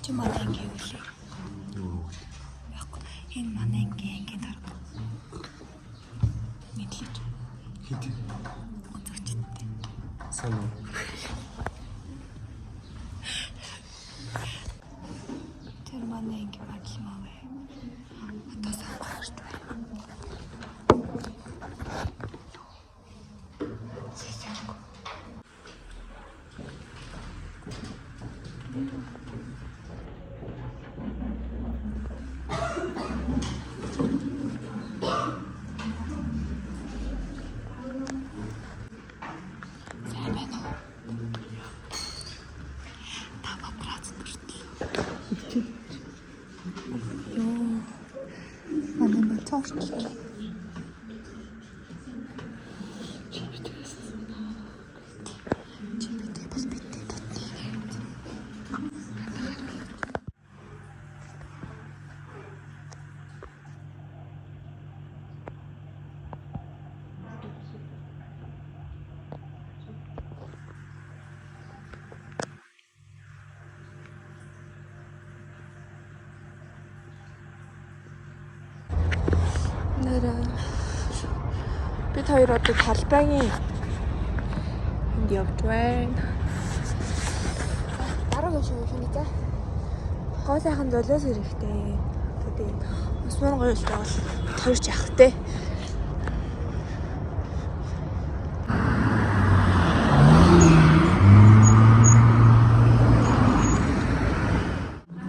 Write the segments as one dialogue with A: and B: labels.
A: Чи манай ангийн үлээ. Яг энэ манай ангийн дарга. Мэдлэж.
B: Хит.
A: Онцгчтэй.
B: Санаа.
A: Тэр манай ангийн баглмаа вэ. Одоо саахарч байна. Бид хоёр одоо талбайгийн энд явж байна. Дараагийн шоу шинэ за. Гол сайхан золиос хэрэгтэй. Тэгээд усман гоёс бол хоёр ч явахтэй.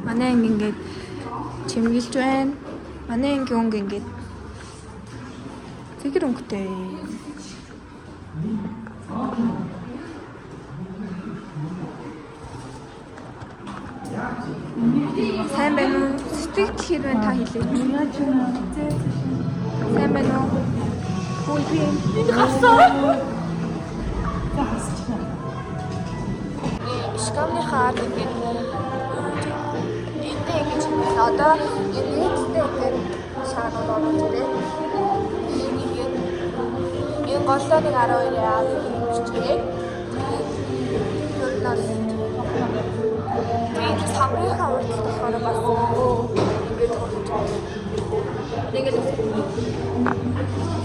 A: Манай анги ингээд чимгэлж байна. Манай ангийн өнгө ингээд тэгэр өнгөтэй. Сайн байна уу? Сэтгэл хэд байна та хэлээ. Сайн байна уу? Хөөе би энэ хасаа. Шкамны хаар ингээд энэ ингэж одоо энэтэй ингээд шаанууд оролцдог. Энэ голтой нэг 12 яа биччихээ. Тэгээд самрын хавралт болохоор бас ингээд тэгээд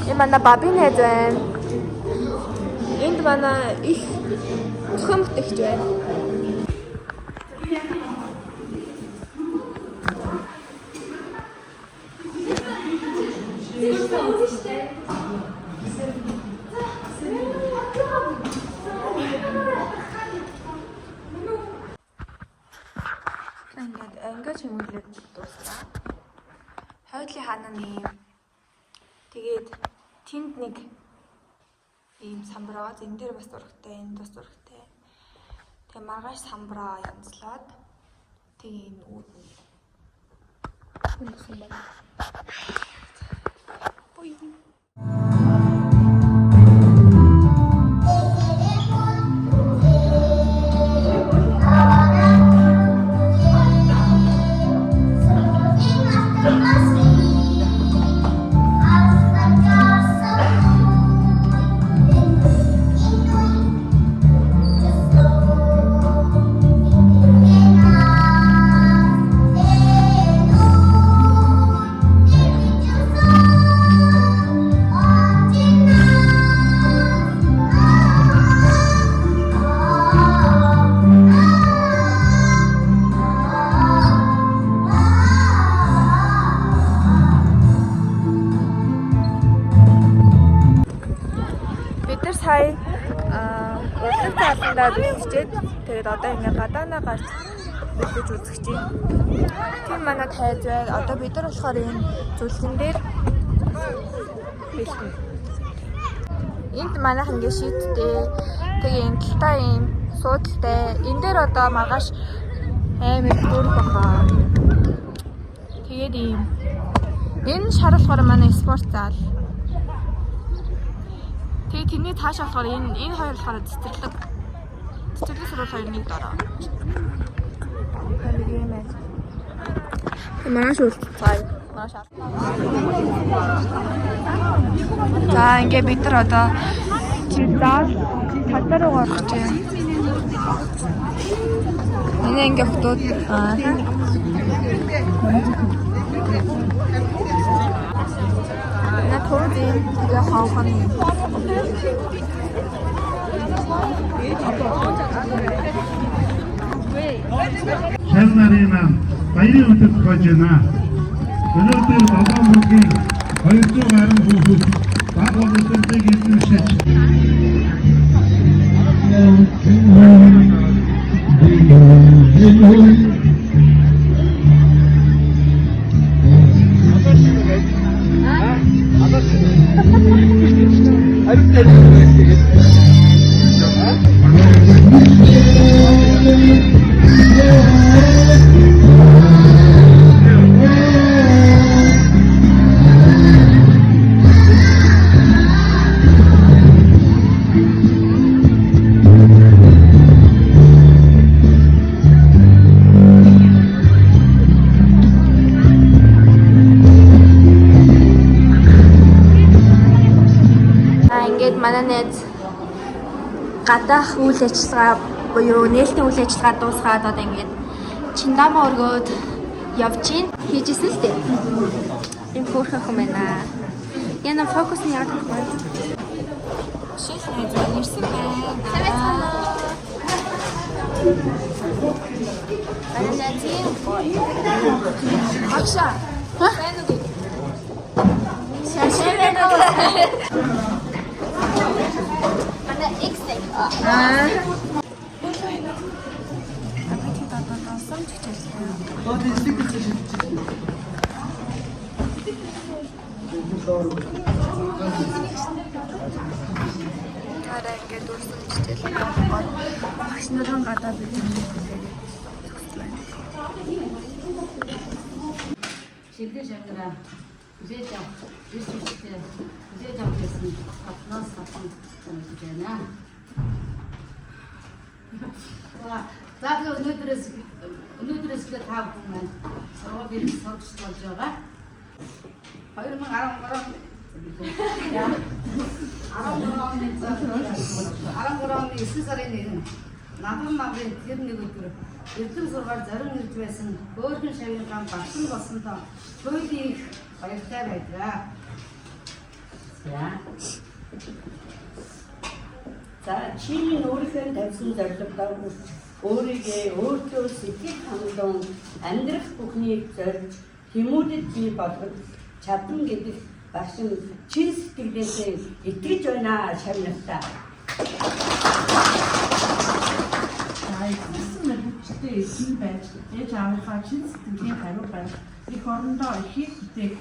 A: энэ манай бабин хайж байна. Энд манай их зохион бүтээгч байна. Ингээд чимгэлээд дуусна. Хойдлын хаан нь юм. Тэгээд тэнд нэг ийм самбраа, энэ дээр бас зурагтай, энэ бас зурагтай. Тэгээ маргааш самбраа янзлаад тэгээ энэ үүд нь. Үнэхээр байна. Бой. Сая урдлаг зааландаа бэлтжээд тэгээд одоо ингээд гадаанаа гарч бэлтэж үзэх чинь. Тийм манай тайз бай. Одоо бид нар болохоор энэ зүлгэн дээр бэлтэн. Энд манайх ингээд шийдтэй. Тэгээ энэ талтай юм суудалтай. Энэ дээр одоо маргааш амар дүүрэх баха. Тэгээд ийм энэ шар болохоор манай спорт зал. Тэгээ тэрний цаашаа болохоор энэ хоёр болохоор цэцэрлэг сурвал хоёр нэг дороо. Маш уулзцай. Маш аа. За ингээд бид нар одоо зал талбай руу орох гэж байна. Манай анги охтууд на төрдийн тэгээ хавхан.
B: Шалнарына баярын өдөр тохиож байна. Өнөөдөр Балгаамгийн 200 гаруй хүүхэд баг боловсролыг эзэмшиж
A: манай найз гадаах үйл ажиллагаа буюу нээлтийн үйл ажиллагаа дуусгаад одоо ингээд чиндамаа өргөөд явж гин хийжсэн л дээ. Ийм хөөрхөн юм байна. Яна фокус нь яг тахгүй. Шиш найз нэрсэн байна. Сайн. Манай найз Акша. Сайн уу? Сайн уу? Mana X-тэй. Хараа ингээд дурсан хичээл аваад багш нарын гадаад
C: Şevket Şevket'e güzelce üst-üste güzelce kesin katmaz tanıtacağına. Zaten önüdürüzle tabi'nden sonra bir soruşturmacağa. Hayır mı aram ya aram aram siz arayın. Надад намрын тэр нэг өдөр эрдэм сургаар зарим нэрж байсан хөөрхөн шавийн гам багсан болсонтой хуулийн их баяртай байлаа.
D: За чиний өөрийнхөө тавьсан зорилгодоо өөрийгөө өөртөө сэтгэл хангалуун амьдрах бүхнийг зорж хүмүүдэд бий болгох чадна гэдэг багшин чин сэтгэлээсээ итгэж байна шавнартаа.
E: Гэсэн мэрэгчтэй эзэн байж ээж аавынхаа чин сэтгэлийн хариу байх их орондоо ихийг бүтээх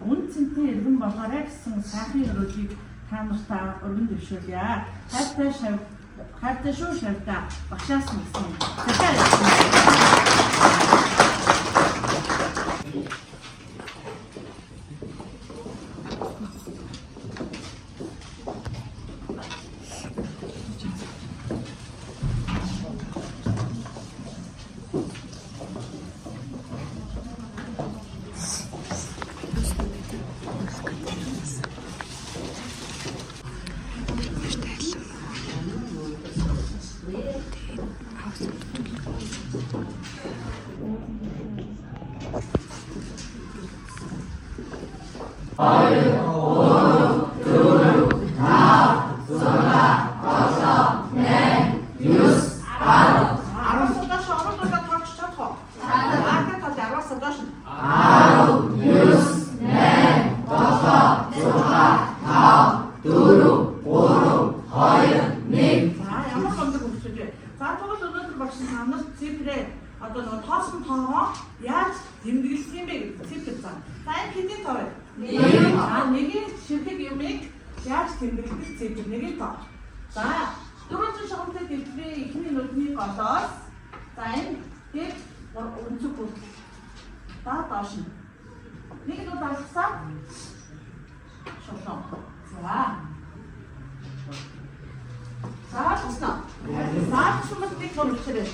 E: үн цэнтэй иргэн болгоорой гэсэн сайхан өрөөлийг та нартаа өргөн дэвшүүлье. Хайртай шүү шавьтаа багшаас нэгсэн. Одоо нөгөө тоосон тоогоо яаж тэмдэглэх юм бэ гэдэг цифр зан. Сайн хэдийн тоо вэ? Нэгийн ширхэг юмыг яаж тэмдэглэх цифр нэгийн тоо. За дөрөвдүгээр шугамтай дэлбэрийн эхний нүдний голоос за энэ тэр өнцөг бүр доош нь. Нэг нүд алгасаа шулуун. За туснаа. За туснаа нэг болчихлоо.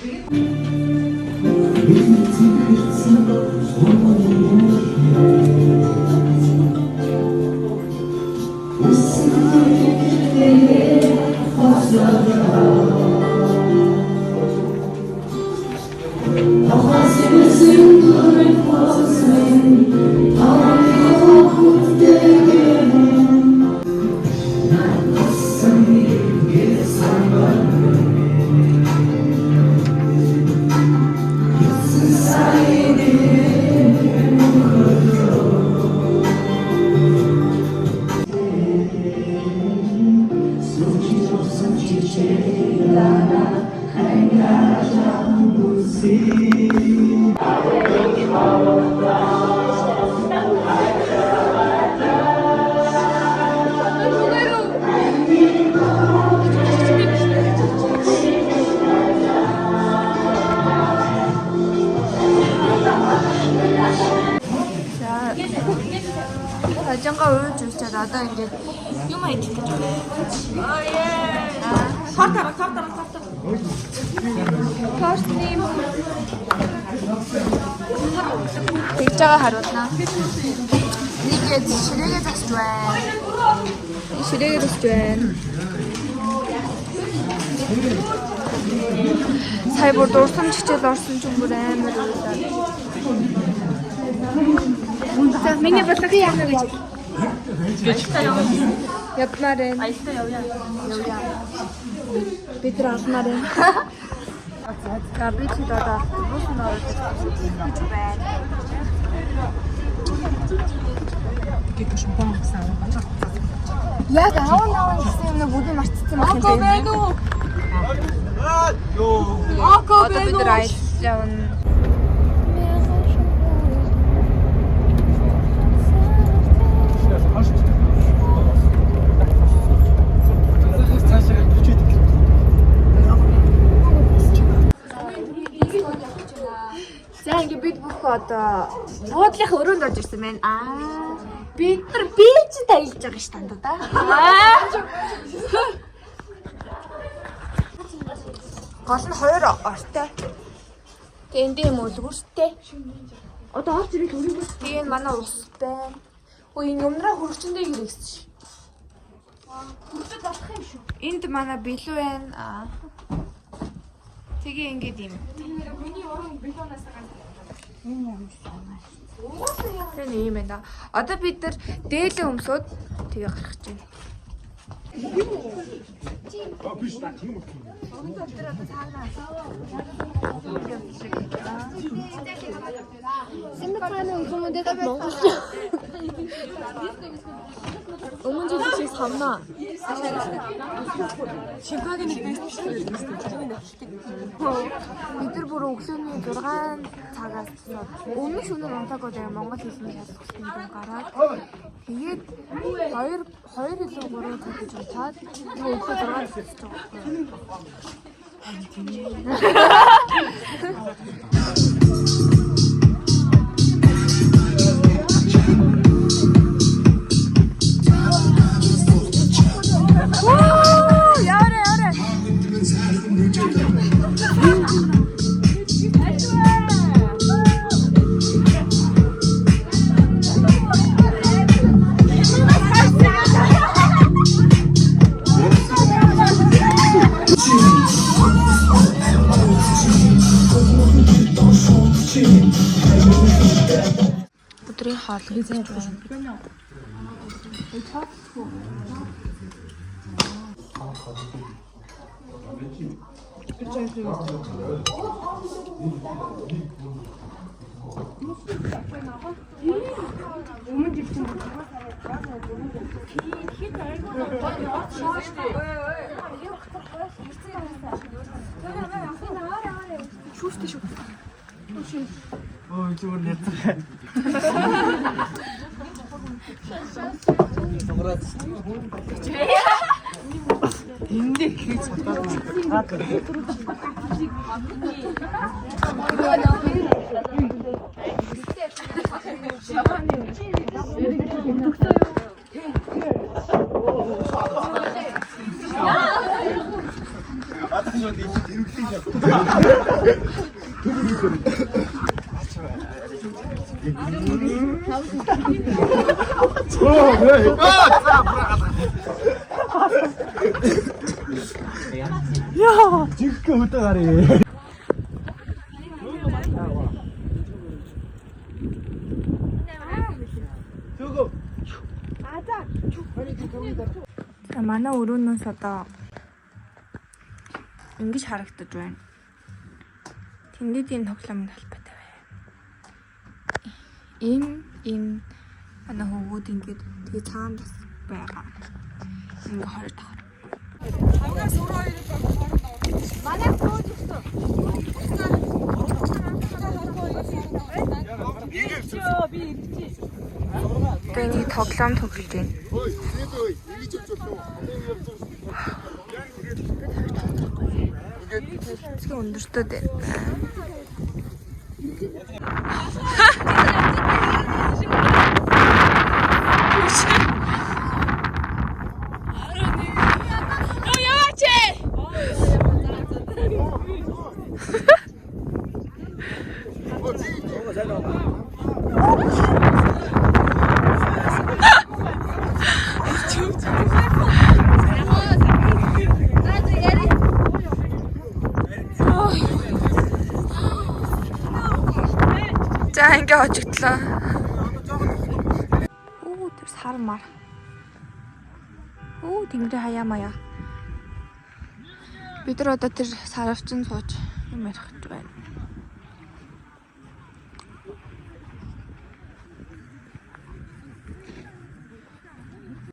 A: 자전거 오른쪽 진짜 나도 이제 요만 이렇게 줘. First님 글자가 하루나 이게 시래기 다시 이 시래기 다시 살벌 дурсан чичээл орсон ч бүр амар үү. За миний бодлого яах вэ гэж. Явнаар энэ. Аялта явъя. Бид нар алнаар энэ. За би ч одоо бус нөрөж гэж байна. Яг аав гэсэн юм бүгд марцсан байна. Ако байна уу? Ако байна уу? Бид нар аялал За ингээ бид бүх одоо буудлынхаа өрөөнд орж ирсэн байна. Бид нар бич таялж байгаа ш танд да. Гол нь 2 ортой. Тэгээ энд юм үлгэртэй. Одоо орж ирэх өрөөгөөс тэгээ манай ус байна. Өө энэ өмнөрөө хөрөгчөндөө хэрэгсэн ш. Хөрөгчөд болох юм шүү. Энд манай бэлүү байна. Тэгээ ингээд юм. Миний уран бэлүүнаас гал. Тэр юм байна. Одоо бид нар дээлээ өмсөд тэгээ гарах гэж байна.
B: биш та тийм үү.
A: 생각하는 의소문대가 먹고 어머니 집 삼나 бид бүр өглөөний 6 цагаас өмнө шөнө унтаагүй дээр Монгол хэлний шалгалтын дээр гараад тэгээд 2 илүү 3 цаг гэж унтаад өглөө 6-аас ирж өдрийн хоол хийж байна.
F: 이쪽은 냈다. 근데 그게 잠깐만. 아 그래? 야, 지금 어떡하래?
A: манай өрөөнөөс одоо ингэж харагдаж байна. Тэндийн тоглоомд холбоотой байна. Энэ манай хөвгүүд ингээд тэгээ цаанд бас байгаа. Ингээ хорой тахаар. Манай хөвгүүд өстө. Тэний тоглоом тоглож байна. Ингээд өндөртөө дээ. За ингээ очигдлаа. Оо тэр сар мар. Оо тэнгэрийн хаяа маяа. Бид нар одоо тэр саравчин сууж юм ярих гэж байна.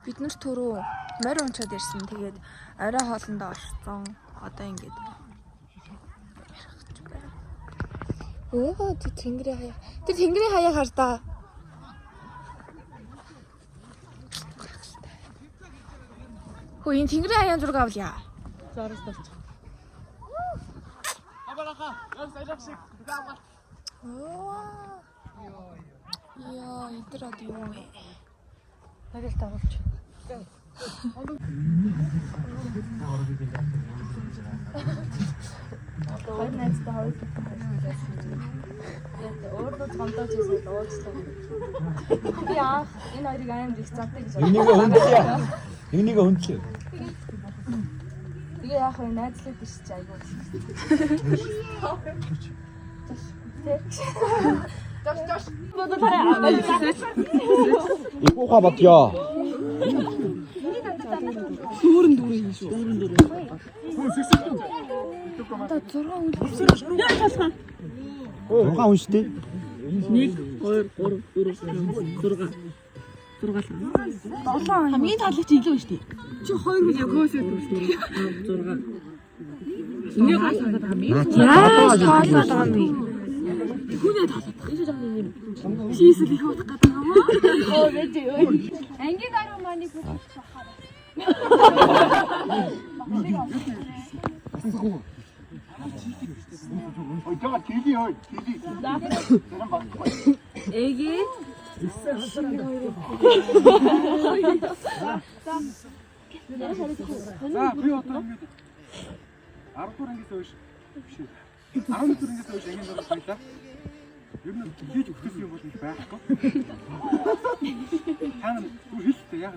A: Бид нар түрүү морь унчаад ирсэн. Тэгээд орой хоолндоо орсон. Одоо ингээд оо тэр тэнгэрийн хаяа. Тэр тэнгэрийн хаяа хардаа. Хөө энэ тэнгэрийн хаяа зураг авлаа.
F: Зараз тавч. Абараха, ясалах шиг даамал.
A: Оо. Яа, энэ рад юу вэ? Надад тавуулч. Хоёр найзтай хоёр өөрөө цомдож ирсэн уучлаа. Би яах энэ хоёрыг амар их заддаг гэж бодлоо.
G: Энийг хөндлөө.
A: Тэгээ яах вэ найзлаад биш чи айгуу. Жош. Бодо тараа.
G: Ипуха батё.
F: Дүүрэн шүү.
A: Одоо 6 үйл.
F: Яа тасган.
G: Ухаан хүн шүү дээ.
F: 1 2 3 4 5 6. Хамгийн таалагч илүү шүү дээ. Чи 2 үйл хөөсөө төрсөн. 6. Энийг хаалгаад байгаа юм.
A: Яа, тоолоод байгаа юм.
F: Хүнээ таалаад байгаа. Энэ жоо юм. Шийсэл их удах гэдэг юм аа. Оо вэж юу. Анги гаруу маний бүгд шахаад.
B: Ой, 저가 길이요, 길이.
F: Эги.
G: Би одоо ингэ 10 дугаар ангиас хойш биш. 11 дугаар ангиас хойш ангийн дөрөв байлаа. Ер нь хийж өгсөн юм бол байхгүй. Хаана түр хэлтэй яа.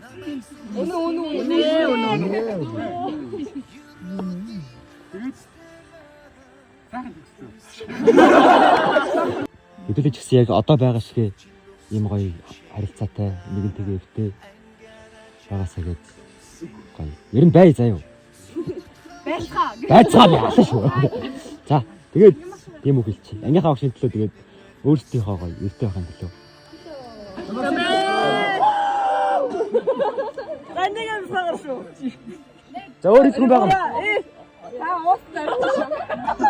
G: Тэгээд сайхан тэгсэн. Хэдүүлж гисэн яг одоо байгаа шиг ийм гоё харилцаатай нэгэн тэгээвтэй байгаасаа гээд гоё. Ер нь бай заяа. Байцгаа би хаалаа шүү. За тэгээд тийм үг хэлчих. Ангийнхаа багшийн төлөө тэгээд өөрсдийнхөө гоё эртний байхын төлөө.
F: Ганниган сагар шүү.
G: За өөр их хүн байгаа.
F: Та уус зарч шүү.